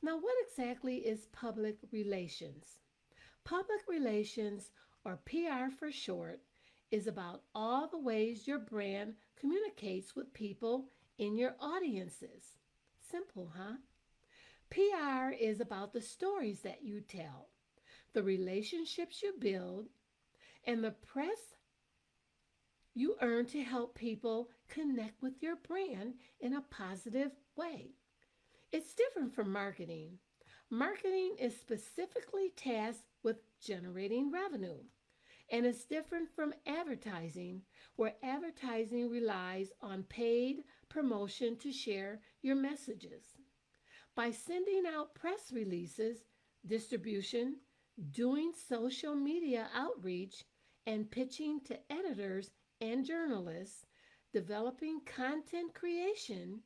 Now, what exactly is public relations? Public relations, or PR for short, is about all the ways your brand communicates with people in your audiences. Simple, huh? PR is about the stories that you tell, the relationships you build, and the press you earn to help people connect with your brand in a positive way. It's different from marketing. Marketing is specifically tasked with generating revenue, and it's different from advertising, where advertising relies on paid promotion to share your messages. By sending out press releases, distribution, doing social media outreach, and pitching to editors and journalists, developing content creation,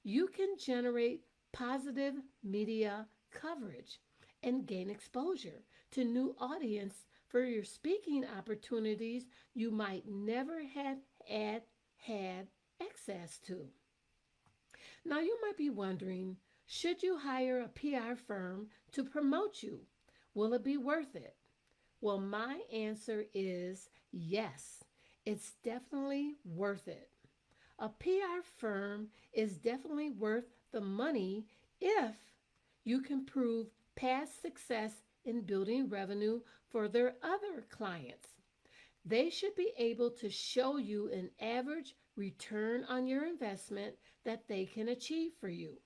you can generate positive media coverage and gain exposure to new audience for your speaking opportunities you might never have had access to. Now you might be wondering, should you hire a PR firm to promote you? Will it be worth it? Well, my answer is yes. It's definitely worth it. A PR firm is definitely worth the money if you can prove past success in building revenue for their other clients. They should be able to show you an average return on your investment that they can achieve for you.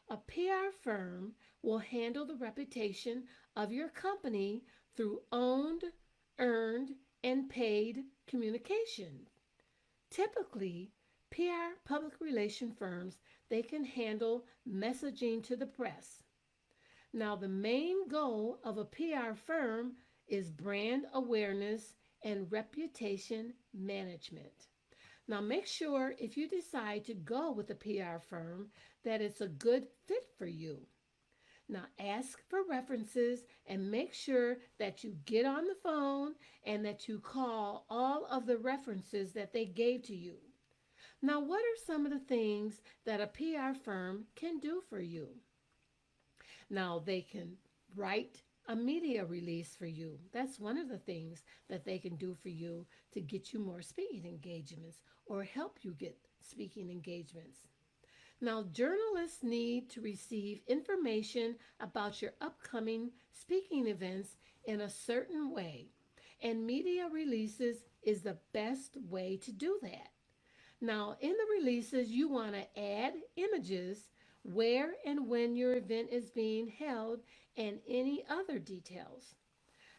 A PR firm will handle the reputation of your company through owned, earned, and paid communication. Typically, PR public relation firms they can handle messaging to the press. Now, the main goal of a PR firm is brand awareness and reputation management. Now, make sure if you decide to go with a PR firm that it's a good fit for you. Now, ask for references and make sure that you get on the phone and that you call all of the references that they gave to you. Now, what are some of the things that a PR firm can do for you? Now, they can write a media release for you. That's one of the things that they can do for you to get you more speaking engagements or help you get speaking engagements. Now, journalists need to receive information about your upcoming speaking events in a certain way, and media releases is the best way to do that. Now, in the releases, you want to add images, where and when your event is being held, and any other details.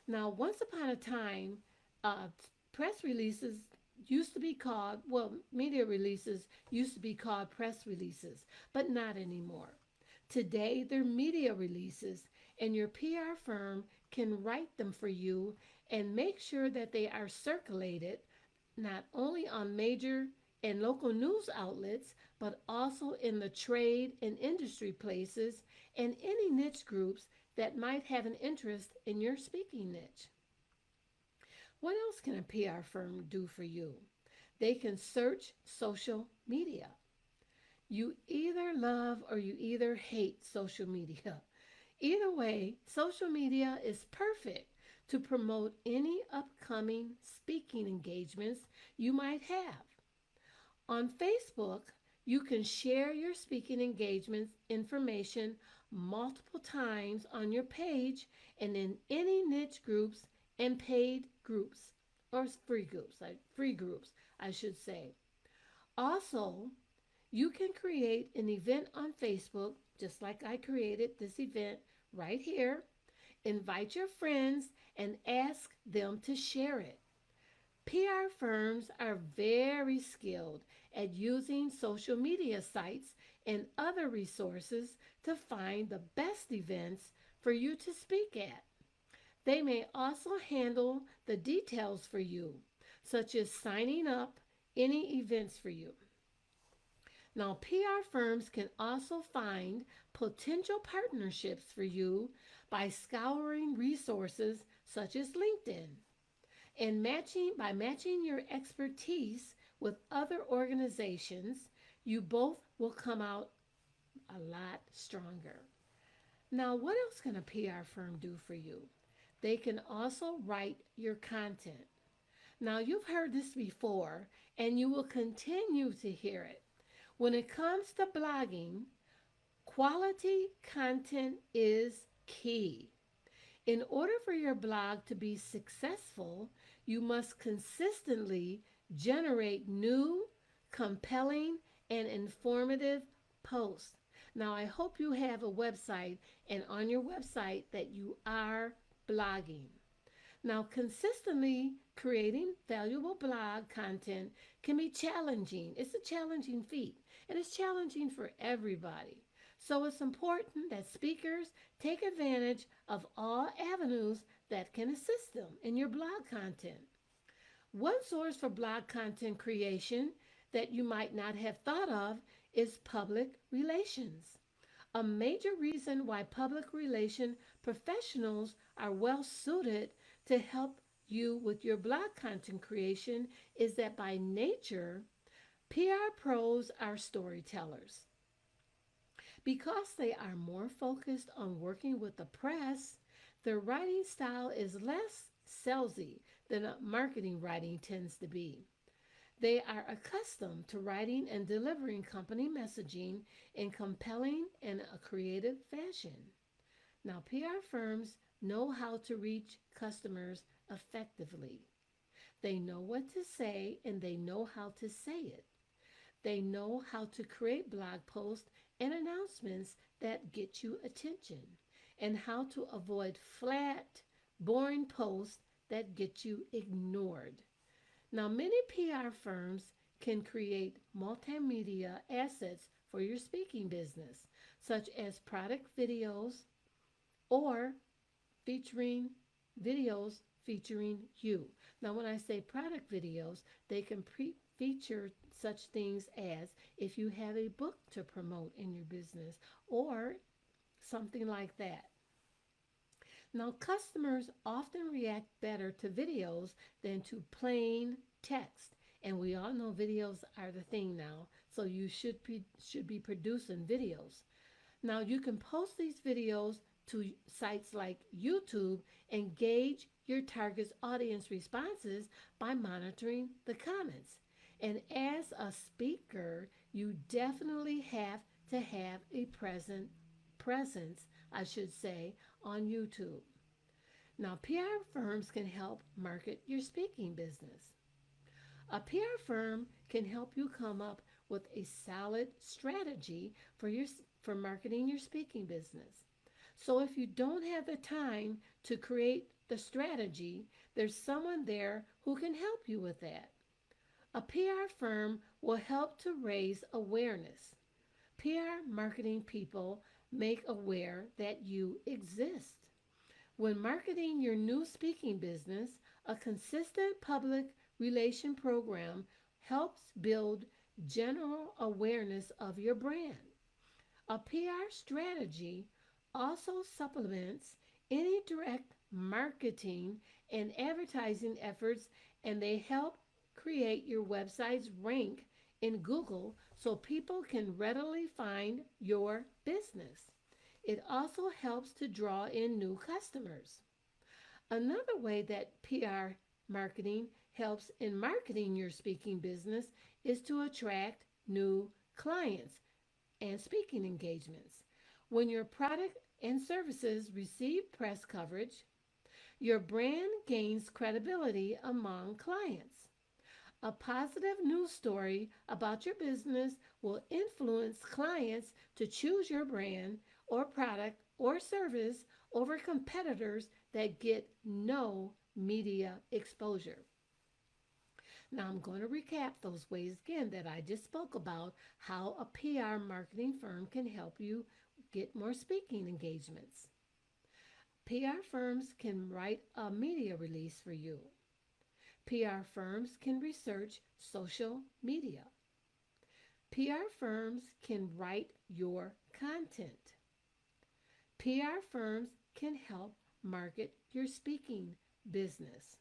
Now, once upon a time, uh, press releases used to be called, well, media releases used to be called press releases, but not anymore. Today, they're media releases, and your PR firm can write them for you and make sure that they are circulated not only on major and local news outlets, but also in the trade and industry places and any niche groups that might have an interest in your speaking niche. What else can a PR firm do for you? They can search social media. You either love or you either hate social media. Either way, social media is perfect to promote any upcoming speaking engagements you might have. On Facebook, you can share your speaking engagements information multiple times on your page and in any niche groups and paid groups or free groups, I should say. Also, you can create an event on Facebook just like I created this event right here. Invite your friends and ask them to share it. PR firms are very skilled at using social media sites and other resources to find the best events for you to speak at. They may also handle the details for you, such as signing up any events for you. Now, PR firms can also find potential partnerships for you by scouring resources such as LinkedIn and matching your expertise with other organizations, you both will come out a lot stronger. Now, what else can a PR firm do for you? They can also write your content. Now, you've heard this before, and you will continue to hear it. When it comes to blogging, quality content is key. In order for your blog to be successful, you must consistently generate new, compelling, and informative posts. Now, I hope you have a website and on your website that you are blogging. Now, consistently creating valuable blog content can be challenging. It's a challenging feat, and it's challenging for everybody. So, it's important that speakers take advantage of all avenues that can assist them in your blog content. One source for blog content creation that you might not have thought of is public relations. A major reason why public relation professionals are well suited to help you with your blog content creation is that by nature, PR pros are storytellers. Because they are more focused on working with the press, their writing style is less salesy than a marketing writing tends to be. They are accustomed to writing and delivering company messaging in compelling and a creative fashion. Now, PR firms know how to reach customers effectively. They know what to say and they know how to say it. They know how to create blog posts and announcements that get you attention and how to avoid flat, boring posts that get you ignored. Now, many PR firms can create multimedia assets for your speaking business, such as product videos or featuring videos featuring you. Now, when I say product videos, they can feature such things as if you have a book to promote in your business or something like that. Now, customers often react better to videos than to plain text. And we all know videos are the thing now, so you should be producing videos. Now, you can post these videos to sites like YouTube and gauge your target's audience responses by monitoring the comments. And as a speaker, you definitely have to have a presence, I should say, on YouTube. Now, PR firms can help market your speaking business. A PR firm can help you come up with a solid strategy for marketing your speaking business. So if you don't have the time to create the strategy, there's someone there who can help you with that. A PR firm will help to raise awareness. PR marketing people make aware that you exist. When marketing your new speaking business, a consistent public relation program helps build general awareness of your brand. A PR strategy also supplements any direct marketing and advertising efforts, and they help create your website's rank in Google so people can readily find your business. It also helps to draw in new customers. Another way that PR marketing helps in marketing your speaking business is to attract new clients and speaking engagements. When your product and services receive press coverage, your brand gains credibility among clients. A positive news story about your business will influence clients to choose your brand or product or service over competitors that get no media exposure. Now, I'm going to recap those ways again that I just spoke about how a PR marketing firm can help you get more speaking engagements. PR firms can write a media release for you. PR firms can research social media. PR firms can write your content. PR firms can help market your speaking business.